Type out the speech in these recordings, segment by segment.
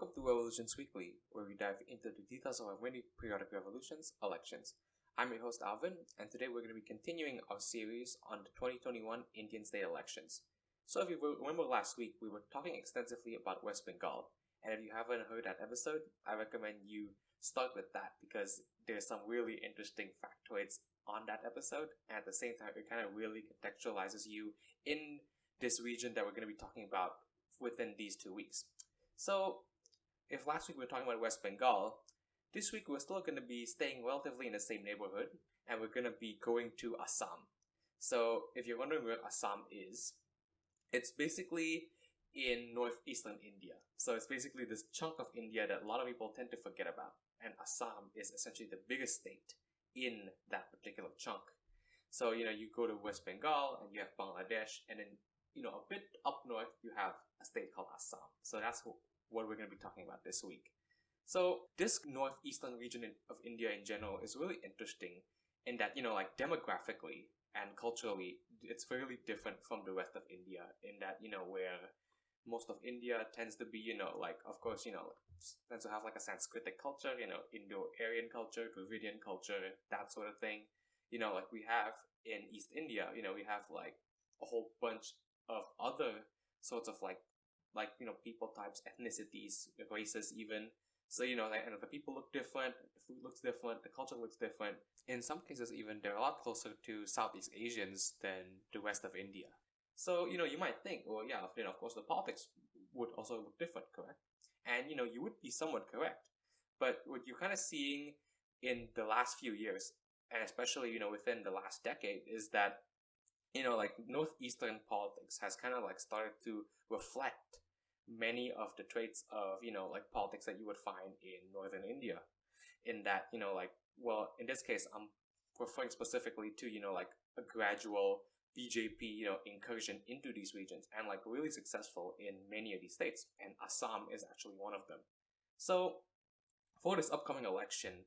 Welcome to Revolutions Weekly, where we dive into the details of our many periodic revolutions, elections. I'm your host Alvin, and today we're going to be continuing our series on the 2021 Indian state elections. So if you remember last week, we were talking extensively about West Bengal, and if you haven't heard that episode, I recommend you start with that because there's some really interesting factoids on that episode, and at the same time, it kind of really contextualizes you in this region that we're going to be talking about within these 2 weeks. So, if last week we were talking about West Bengal, this week we're still going to be staying relatively in the same neighborhood, and we're going to be going to Assam. So, if you're wondering where Assam is, it's basically in northeastern India. So, it's basically this chunk of India that a lot of people tend to forget about, and Assam is essentially the biggest state in that particular chunk. So, you go to West Bengal, and you have Bangladesh, and then, a bit up north, you have a state called Assam. So, that's what we're going to be talking about this week. So this northeastern region of India in general is really interesting in that, demographically and culturally, it's fairly different from the rest of India in that, where most of India tends to be, of course, tends to have like a Sanskritic culture, Indo-Aryan culture, Dravidian culture, that sort of thing. Like we have in East India, we have like a whole bunch of other sorts of people types, ethnicities, races even. So, the people look different, the food looks different, the culture looks different. In some cases even, they're a lot closer to Southeast Asians than the rest of India. So, you might think, well, yeah, of course the politics would also look different, correct? And, you would be somewhat correct. But what you're kind of seeing in the last few years, and especially, within the last decade, is that northeastern politics has kind of started to reflect many of the traits of politics that you would find in northern India, in that in this case I'm referring specifically to a gradual BJP incursion into these regions, and really successful in many of these states, and Assam is actually one of them. So for this upcoming election,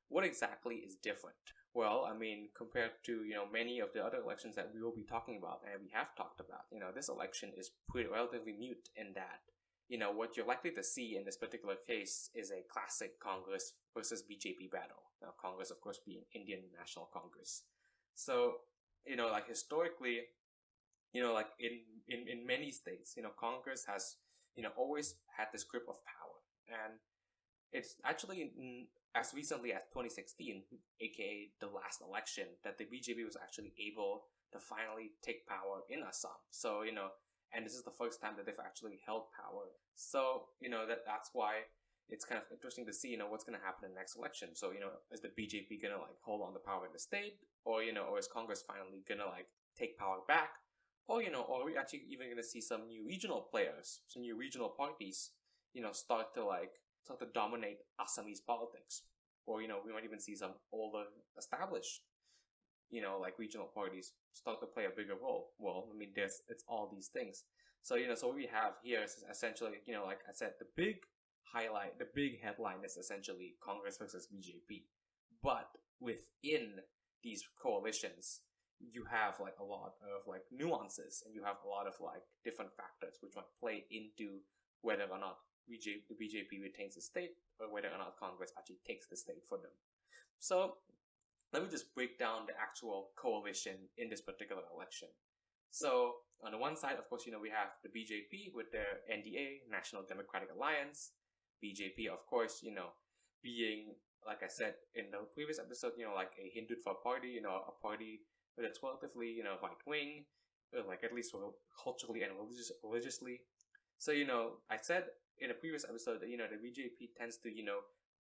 what exactly is different? Well, compared to, many of the other elections that we will be talking about and we have talked about, this election is pretty relatively mute in that, what you're likely to see in this particular case is a classic Congress versus BJP battle. Now, Congress, of course, being Indian National Congress. So, historically, in many states, Congress has, always had this grip of power. And it's actually as recently as 2016, aka the last election, that the BJP was actually able to finally take power in Assam. So, and this is the first time that they've actually held power. So, that's why it's kind of interesting to see, what's going to happen in the next election. So, is the BJP going to hold on to power in the state? Or, or is Congress finally going to take power back? Or, or are we actually even going to see some new regional players, some new regional parties, start to dominate Assamese politics? Or, we might even see some older established, regional parties start to play a bigger role. Well, it's all these things. So, so what we have here is essentially, like I said, the big highlight, the big headline is essentially Congress versus BJP. But within these coalitions, you have a lot of nuances, and you have a lot of different factors which might play into whether or not the BJP retains the state, or whether or not Congress actually takes the state for them. So let me just break down the actual coalition in this particular election. So on the one side, of course, we have the BJP with their NDA, National Democratic Alliance. BJP, of course, being, like I said in the previous episode, a Hindutva party, a party that's relatively, right-wing, at least culturally and religiously. So, I said in a previous episode that, the BJP tends to,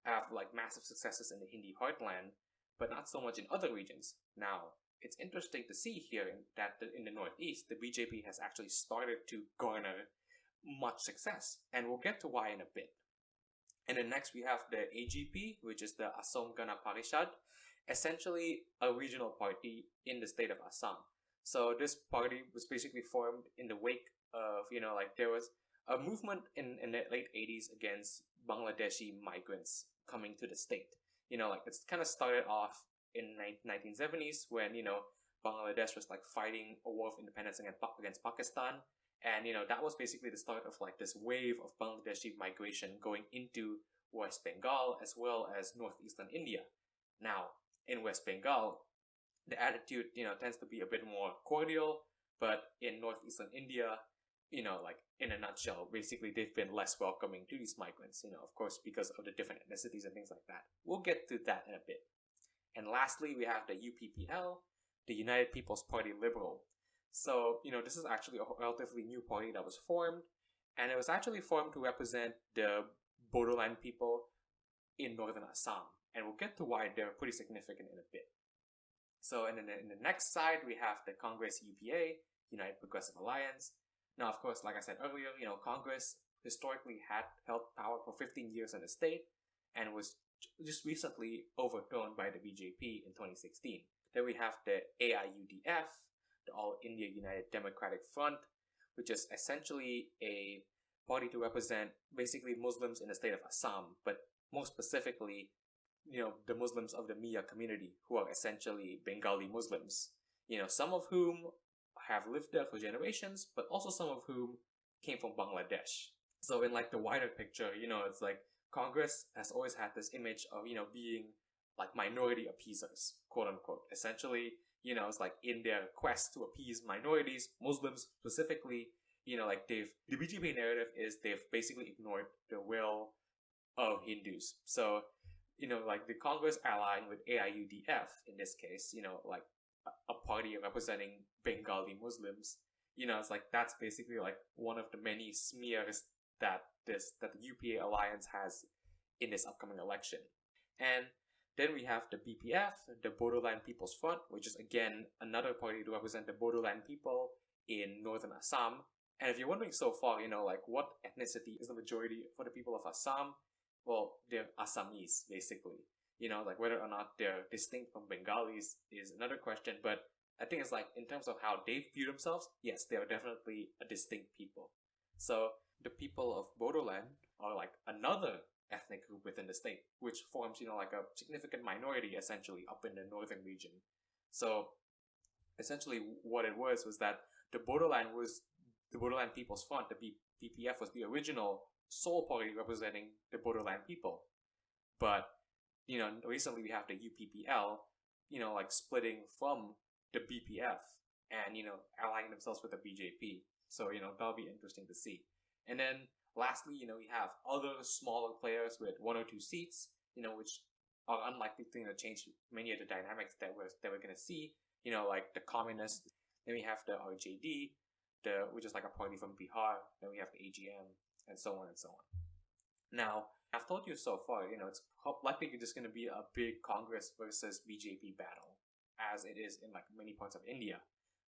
have massive successes in the Hindi heartland, but not so much in other regions. Now, it's interesting to see here that in the Northeast, the BJP has actually started to garner much success, and we'll get to why in a bit. And then next we have the AGP, which is the Assam Gana Parishad, essentially a regional party in the state of Assam. So this party was basically formed in the wake of, there was a movement in the late 80s against Bangladeshi migrants coming to the state. It's kind of started off in 1970s when, Bangladesh was fighting a war of independence against Pakistan, And, that was basically the start of like this wave of Bangladeshi migration going into West Bengal as well as northeastern India. Now, in West Bengal, the attitude, tends to be a bit more cordial, but in northeastern India, like in a nutshell, basically they've been less welcoming to these migrants, of course, because of the different ethnicities and things like that. We'll get to that in a bit. And lastly, we have the UPPL, the United People's Party Liberal. So, this is actually a relatively new party that was formed, and it was actually formed to represent the Bodoland people in northern Assam. And we'll get to why they're pretty significant in a bit. So, in the next side, we have the Congress UPA, United Progressive Alliance. Now, of course, like I said earlier, Congress historically had held power for 15 years in the state and was just recently overthrown by the BJP in 2016. Then we have the AIUDF, the All India United Democratic Front, which is essentially a party to represent basically Muslims in the state of Assam, but more specifically, the Muslims of the Mia community, who are essentially Bengali Muslims, some of whom have lived there for generations, but also some of whom came from Bangladesh. So in like the wider picture, it's like Congress has always had this image of, being like minority appeasers, quote unquote. Essentially, it's like in their quest to appease minorities, Muslims specifically, like the BJP narrative is they've basically ignored the will of Hindus. So, like the Congress allying with AIUDF in this case, like a party representing Bengali Muslims, it's like that's basically like one of the many smears that the UPA alliance has in this upcoming election. And then we have the BPF, the Bodoland People's Front, which is again another party to represent the Bodoland people in northern Assam. And if you're wondering so far, like what ethnicity is the majority for the people of Assam, well, they're Assamese, basically. Like whether or not they're distinct from Bengalis is another question, but I think it's like in terms of how they view themselves, yes, they are definitely a distinct people. So the people of Bodoland are like another ethnic group within the state, which forms, like a significant minority essentially up in the northern region. So essentially what it was that the Bodoland People's Front, the BPF, was the original sole party representing the Bodoland people. But, recently we have the UPPL, like splitting from the BPF and, allying themselves with the BJP. So, that'll be interesting to see. And then lastly, we have other smaller players with 1 or 2 seats, which are unlikely to change many of the dynamics that we're going to see, like the communists. Then we have the RJD, which is like a party from Bihar. Then we have the AGM, and so on and so on. Now, I've told you so far, it's likely just going to be a big Congress versus BJP battle, as it is in like many parts of India.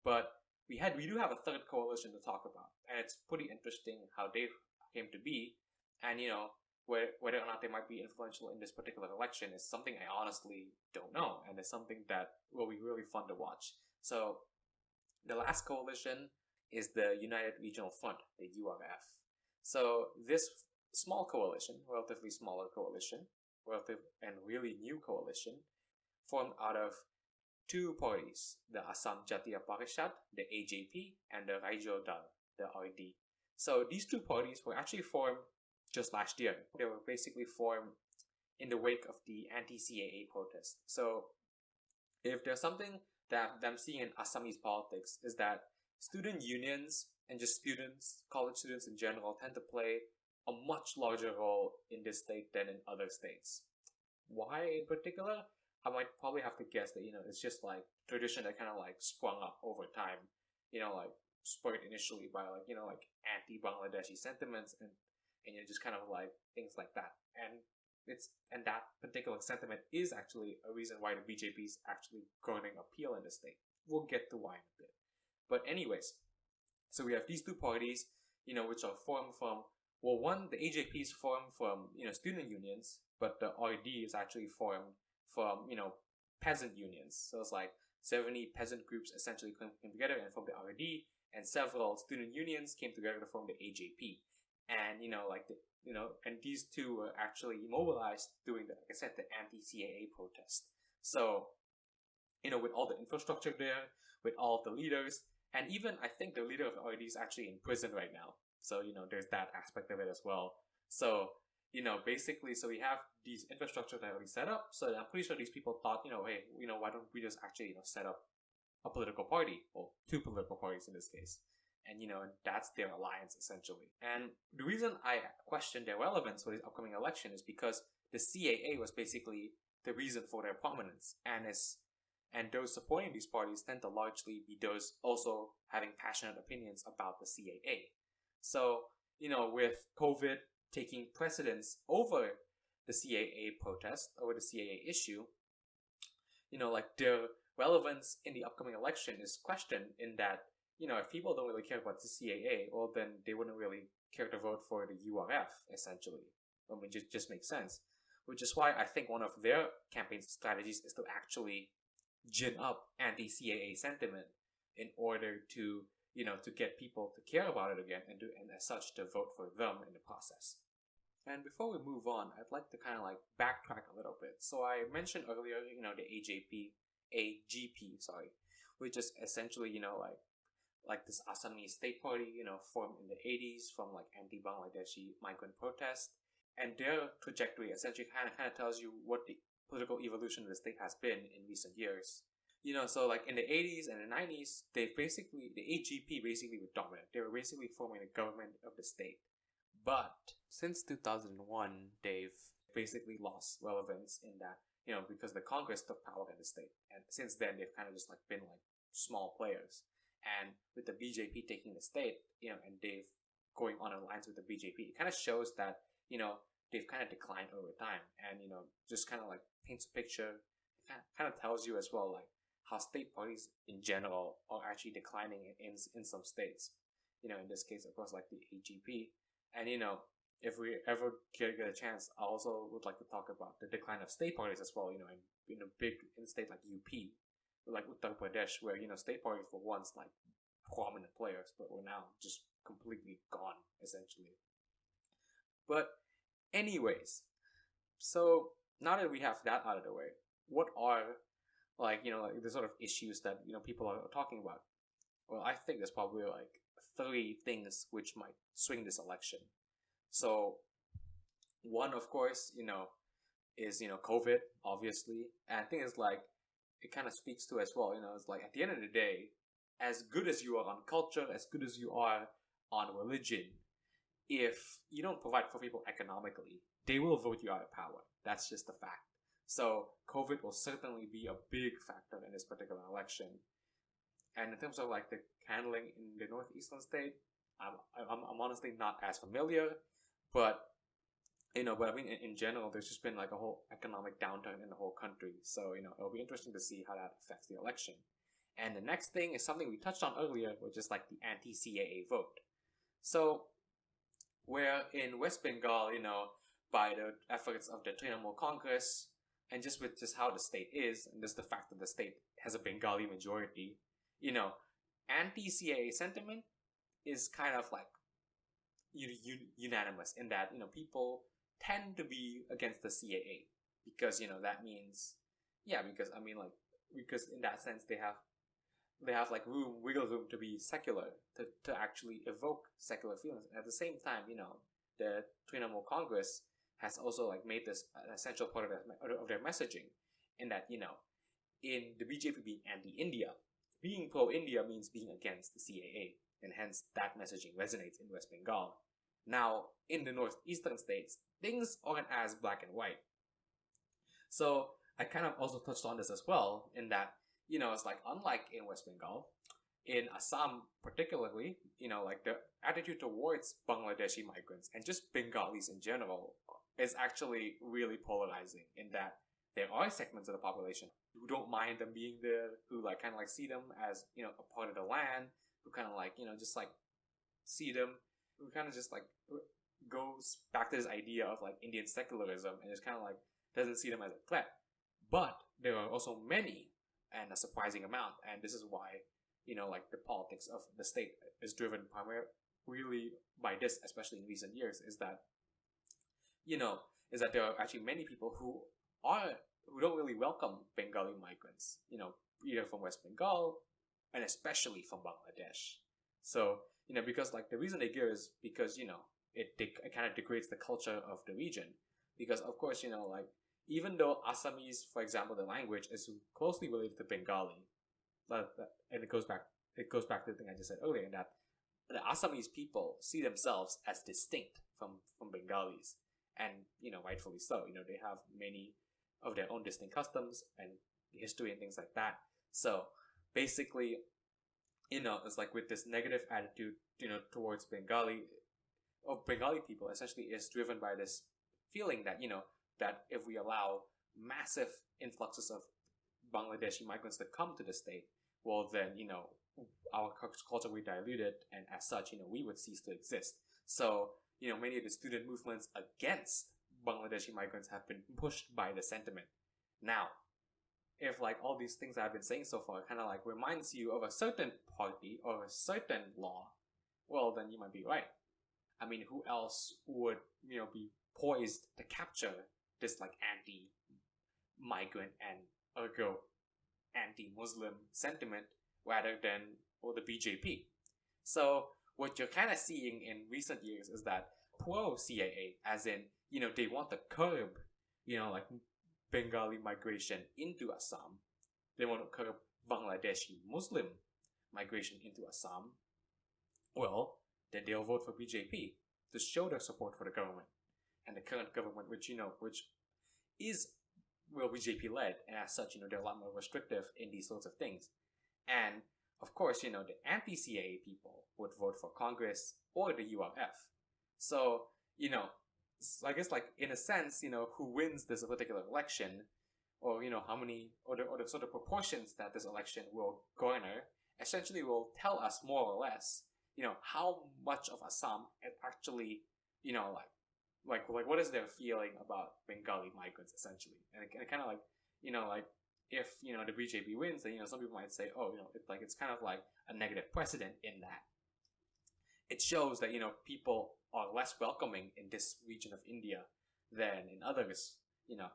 But we do have a third coalition to talk about, and it's pretty interesting how they came to be, and whether or not they might be influential in this particular election is something I honestly don't know, and it's something that will be really fun to watch. So the last coalition is the United Regional Front, the URF. So this small coalition, relatively smaller coalition, and really new coalition, formed out of 2 parties, the Assam Jatiya Parishad, the AJP, and the Raijo Dal, the RD. So these 2 parties were actually formed just last year. They were basically formed in the wake of the anti-CAA protest. So if there's something that I'm seeing in Assamese politics is that student unions and just college students in general, tend to play a much larger role in this state than in other states. Why in particular? I might probably have to guess that, it's just like tradition that kind of like sprung up over time, like spurred initially by like, like anti-Bangladeshi sentiments and just kind of like things like that. And that particular sentiment is actually a reason why the BJP is actually growing appeal in the state. We'll get to why in a bit. But anyways, so we have these 2 parties, which are formed from, well, one, the AJP is formed from, student unions, but the RD is actually formed from, peasant unions. So it's like 70 peasant groups essentially came together and formed the RD, and several student unions came together to form the AJP. And, and these 2 were actually mobilized during the anti-CAA protest. So, with all the infrastructure there, with all of the leaders, And even I think the leader of the OID is actually in prison right now. So, there's that aspect of it as well. So, basically, so we have these infrastructure that already set up. So I'm pretty sure these people thought, hey, why don't we just actually, set up a political party, or two political parties in this case. And, that's their alliance essentially. And the reason I question their relevance for this upcoming election is because the CAA was basically the reason for their prominence. And those supporting these parties tend to largely be those also having passionate opinions about the CAA. So, with COVID taking precedence over the CAA protest, over the CAA issue, their relevance in the upcoming election is questioned in that, if people don't really care about the CAA, well, then they wouldn't really care to vote for the URF, essentially. I mean, it just makes sense. Which is why I think one of their campaign strategies is to actually gin up anti-CAA sentiment in order to, to get people to care about it again and as such to vote for them in the process. And before we move on, I'd like to kind of like backtrack a little bit. So I mentioned earlier, the AGP, which is essentially, like this Assamese state party, formed in the 80s from like anti-Bangladeshi migrant protests. And their trajectory essentially kind of tells you what the political evolution of the state has been in recent years. So like in the 80s and the 90s, the AGP basically were dominant. They were basically forming the government of the state. But since 2001, they've basically lost relevance in that, because the Congress took power in the state. And since then, they've kind of just like been like small players. And with the BJP taking the state, and they've going on alliance with the BJP, it kind of shows that, they've kind of declined over time. And, just kind of like paints a picture, kind of tells you as well, like how state parties in general are actually declining in some states. In this case, of course, like the AGP. And, if we ever get a chance, I also would like to talk about the decline of state parties as well, in a state like UP, like Uttar Pradesh, where, state parties were once like prominent players, but were now just completely gone, essentially. But anyways, so now that we have that out of the way, what are like the sort of issues that people are talking about? Well, I think there's probably like 3 things which might swing this election. So one, of course, is COVID, obviously. And I think it's like it kind of speaks to as well, it's like at the end of the day, as good as you are on culture, as good as you are on religion, if you don't provide for people economically, they will vote you out of power. That's just a fact. So COVID will certainly be a big factor in this particular election. And in terms of like the handling in the northeastern state, I'm honestly not as familiar, but but I mean in general, there's just been like a whole economic downturn in the whole country. So it'll be interesting to see how that affects the election. And the next thing is something we touched on earlier, which is like the anti-CAA vote. So where in West Bengal, by the efforts of the Trinamool Congress, and just with just how the state is, and just the fact that the state has a Bengali majority, anti-CAA sentiment is kind of like unanimous in that, people tend to be against the CAA because, that means, because in that sense they have like wiggle room to be secular, to actually evoke secular feelings. And at the same time, the Trinamool Congress has also like made this an essential part of their messaging, in that, in the BJP being anti-India, being pro-India means being against the CAA, and hence that messaging resonates in West Bengal. Now, in the northeastern states, things aren't as black and white. So I kind of also touched on this as well, in that, it's like, unlike in West Bengal, in Assam particularly, like the attitude towards Bangladeshi migrants and just Bengalis in general is actually really polarizing, in that there are segments of the population who don't mind them being there, who like kind of like see them as, a part of the land, who kind of like, just like see them, who kind of just like goes back to this idea of like Indian secularism and just kind of like doesn't see them as a threat. But there are also many, and a surprising amount, and this is why, like the politics of the state is driven primarily really by this, especially in recent years, is that, there are actually many people who don't really welcome Bengali migrants, either from West Bengal and especially from Bangladesh. So, because like the reason they give is because, it kind of degrades the culture of the region. Because of course, like even though Assamese, for example, the language is closely related to Bengali, and it goes back to the thing I just said earlier, that the Assamese people see themselves as distinct from Bengalis, and rightfully so. They have many of their own distinct customs and history and things like that. So basically, it's like with this negative attitude, towards Bengali people, essentially is driven by this feeling that, that if we allow massive influxes of Bangladeshi migrants to come to the state, well then, our culture will be diluted, and as such, we would cease to exist. So, many of the student movements against Bangladeshi migrants have been pushed by the sentiment. Now, if like all these things I've been saying so far kind of like reminds you of a certain party or a certain law, well then you might be right. I mean, who else would, be poised to capture this like anti-migrant and ergo anti-Muslim sentiment rather than the BJP? So what you're kind of seeing in recent years is that pro-CAA, as in, they want to curb, like Bengali migration into Assam. They want to curb Bangladeshi Muslim migration into Assam. Well, then they'll vote for BJP to show their support for the government. And the current government, which is BJP led, and as such, they're a lot more restrictive in these sorts of things. And of course, the anti-CAA people would vote for Congress or the URF. So, I guess like in a sense, who wins this particular election, or how many, or the sort of proportions that this election will garner, essentially will tell us more or less, how much of Assam it actually, like what is their feeling about Bengali migrants essentially, and it kind of like, like if the BJP wins, then some people might say, oh, it's kind of like a negative precedent in that it shows that people are less welcoming in this region of India than in others,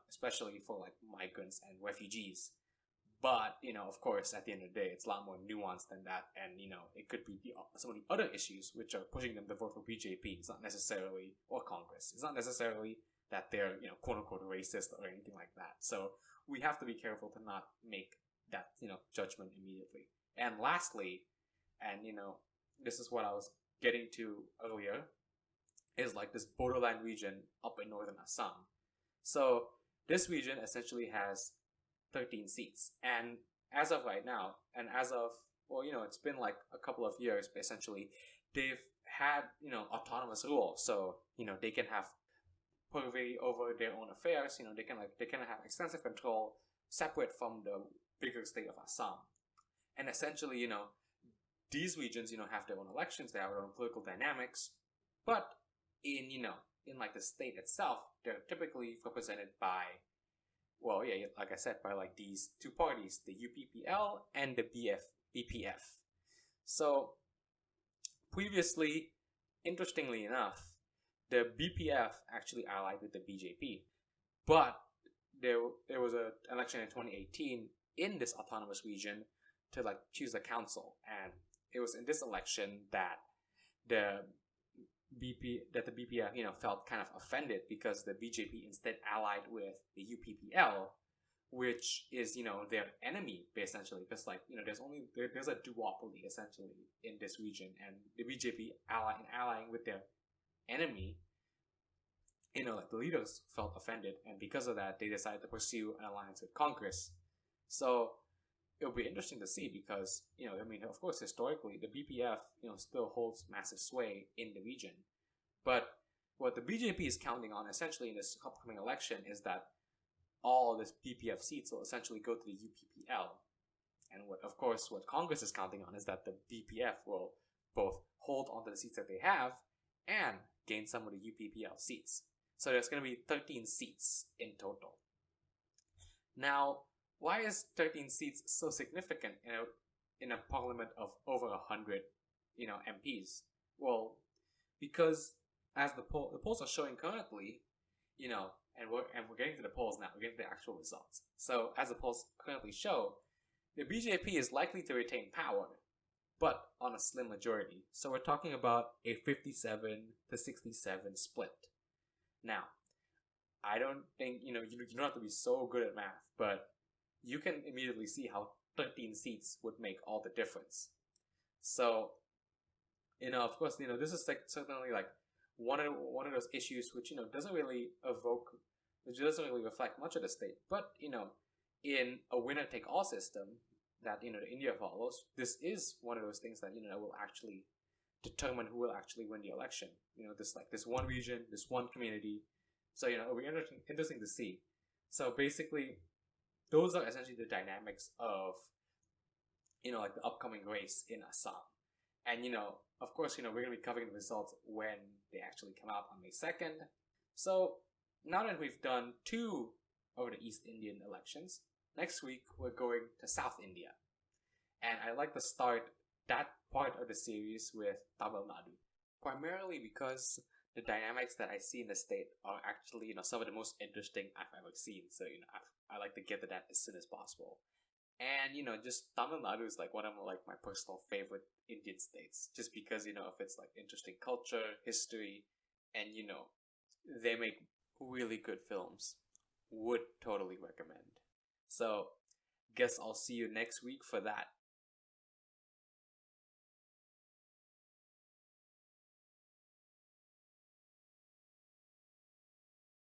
especially for like migrants and refugees. But of course, at the end of the day, it's a lot more nuanced than that, and it could be some of the other issues which are pushing them to vote for BJP. It's not necessarily, or Congress. It's not necessarily that they're quote unquote racist or anything like that. So we have to be careful to not make that judgment immediately. And lastly, and this is what I was getting to earlier, is like this borderline region up in northern Assam. So this region essentially has 13 seats, and as of right now, and as of, well, it's been like a couple of years, but essentially they've had autonomous rule. So they can have purvey over their own affairs. They can have extensive control separate from the bigger state of Assam. And essentially, these regions, have their own elections, they have their own political dynamics, but in like the state itself, they're typically represented by, well, yeah, like I said, by like these two parties, the UPPL and the BPF. So previously, interestingly enough, the BPF actually allied with the BJP, but there was an election in 2018 in this autonomous region to like choose a council, and it was in this election that the BPF felt kind of offended because the BJP instead allied with the UPPL, which is their enemy essentially, because like there's a duopoly essentially in this region, and the BJP allying with their enemy, like the leaders felt offended, and because of that they decided to pursue an alliance with Congress. So it'll be interesting to see because, of course, historically, the BPF, still holds massive sway in the region. But what the BJP is counting on, essentially, in this upcoming election is that all this BPF seats will essentially go to the UPPL. And what Congress is counting on is that the BPF will both hold onto the seats that they have and gain some of the UPPL seats. So there's going to be 13 seats in total. Now, why is 13 seats so significant in a parliament of over 100, MPs? Well, because as the polls are showing currently, and we're getting to the polls now. We're getting to the actual results. So as the polls currently show, the BJP is likely to retain power, but on a slim majority. So we're talking about a 57 to 67 split. Now, I don't think, you don't have to be so good at math, but you can immediately see how 13 seats would make all the difference. So, of course, this is certainly like one of those issues which, doesn't really reflect much of the state. But, in a winner-take-all system that, India follows, this is one of those things that, will actually determine who will actually win the election. This one region, this one community. So, it'll be interesting to see. So basically, those are essentially the dynamics of, like the upcoming race in Assam. And, of course, we're going to be covering the results when they actually come out on May 2nd. So now that we've done 2 of the East Indian elections, next week we're going to South India. And I'd like to start that part of the series with Tamil Nadu. Primarily because the dynamics that I see in the state are actually, some of the most interesting I've ever seen. So, I like to get to that as soon as possible. And, just Tamil Nadu is like one of my personal favorite Indian states. Just because, of its like interesting culture, history, and, they make really good films. Would totally recommend. So, guess I'll see you next week for that.